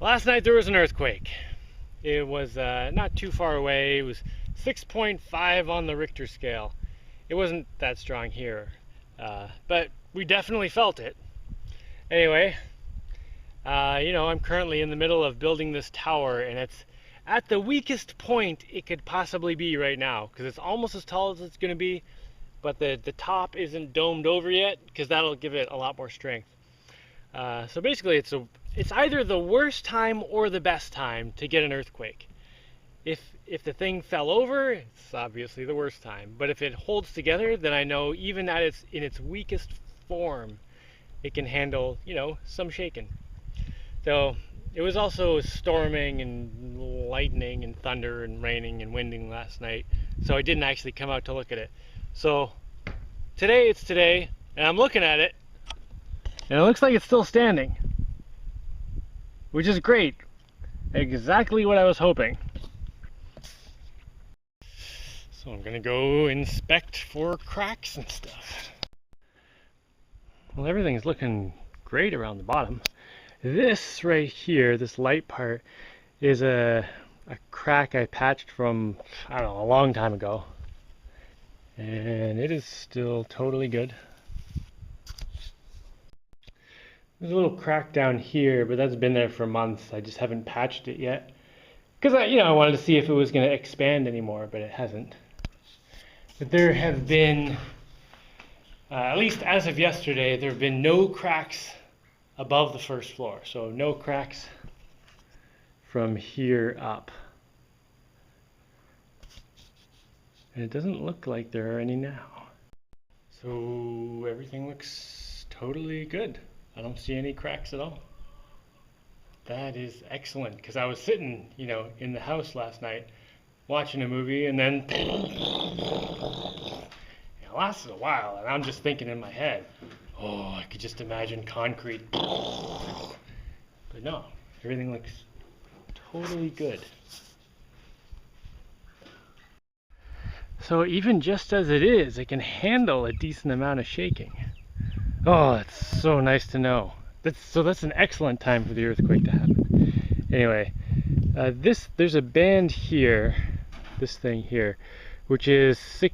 Last night there was an earthquake. It was not too far away. It was 6.5 on the Richter scale. It wasn't that strong here, but we definitely felt it. Anyway, I'm currently in the middle of building this tower, and it's at the weakest point it could possibly be right now, because it's almost as tall as it's going to be, but the top isn't domed over yet, because that'll give it a lot more strength. So basically, it's either the worst time or the best time to get an earthquake. If the thing fell over, it's obviously the worst time. But if it holds together, then I know even in its weakest form, it can handle, some shaking. So it was also storming and lightning and thunder and raining and winding last night. So I didn't actually come out to look at it. So it's today, and I'm looking at it, and it looks like it's still standing, which is great. Exactly what I was hoping. So I'm gonna go inspect for cracks and stuff. Well, everything's looking great around the bottom. This right here, this light part, is a crack I patched from, I don't know, a long time ago. And it is still totally good. There's a little crack down here, but that's been there for months. I just haven't patched it yet. Because I wanted to see if it was going to expand anymore, but it hasn't. But there have been, at least as of yesterday, there have been no cracks above the first floor. So no cracks from here up. And it doesn't look like there are any now. So everything looks totally good. I don't see any cracks at all. That is excellent, because I was sitting, in the house last night watching a movie, and then it lasted a while, and I'm just thinking in my head, oh, I could just imagine concrete. But no, everything looks totally good. So even just as it is, it can handle a decent amount of shaking. Oh, that's so nice to know. That's an excellent time for the earthquake to happen. Anyway, there's a band here, this thing here, which is I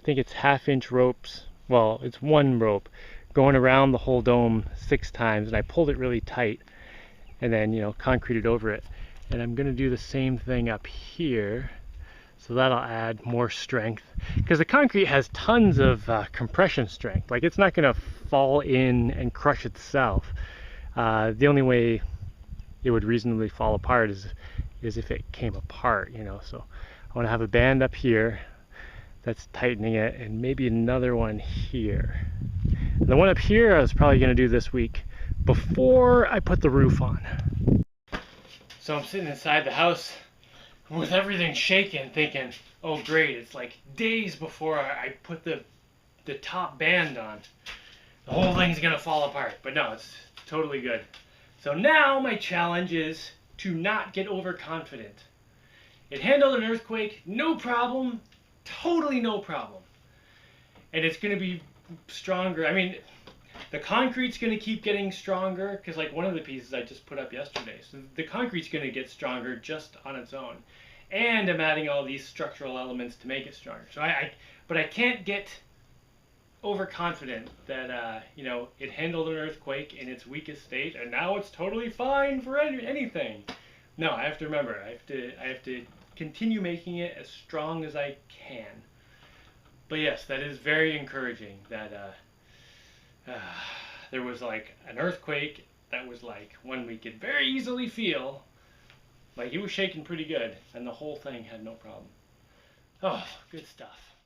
think it's 1/2-inch ropes. Well, it's one rope going around the whole dome 6 times, and I pulled it really tight, and then concreted over it. And I'm gonna do the same thing up here. So that'll add more strength, because the concrete has tons of compression strength. Like, it's not going to fall in and crush itself. The only way it would reasonably fall apart is if it came apart, So I want to have a band up here that's tightening it, and maybe another one here. And the one up here I was probably going to do this week before I put the roof on. So I'm sitting inside the house with everything shaking, thinking, oh great, it's like days before I put the top band on. The whole thing's gonna fall apart, but no, it's totally good. So now my challenge is to not get overconfident. It handled an earthquake, no problem, totally no problem. And it's gonna be stronger. I mean, the concrete's going to keep getting stronger, because like one of the pieces I just put up yesterday. So the concrete's going to get stronger just on its own. And I'm adding all these structural elements to make it stronger. So but I can't get overconfident that, it handled an earthquake in its weakest state, and now it's totally fine for anything. No, I have to remember, I have to continue making it as strong as I can. But yes, that is very encouraging that, there was like an earthquake that was like one we could very easily feel. Like, it was shaking pretty good, and the whole thing had no problem. Oh, good stuff.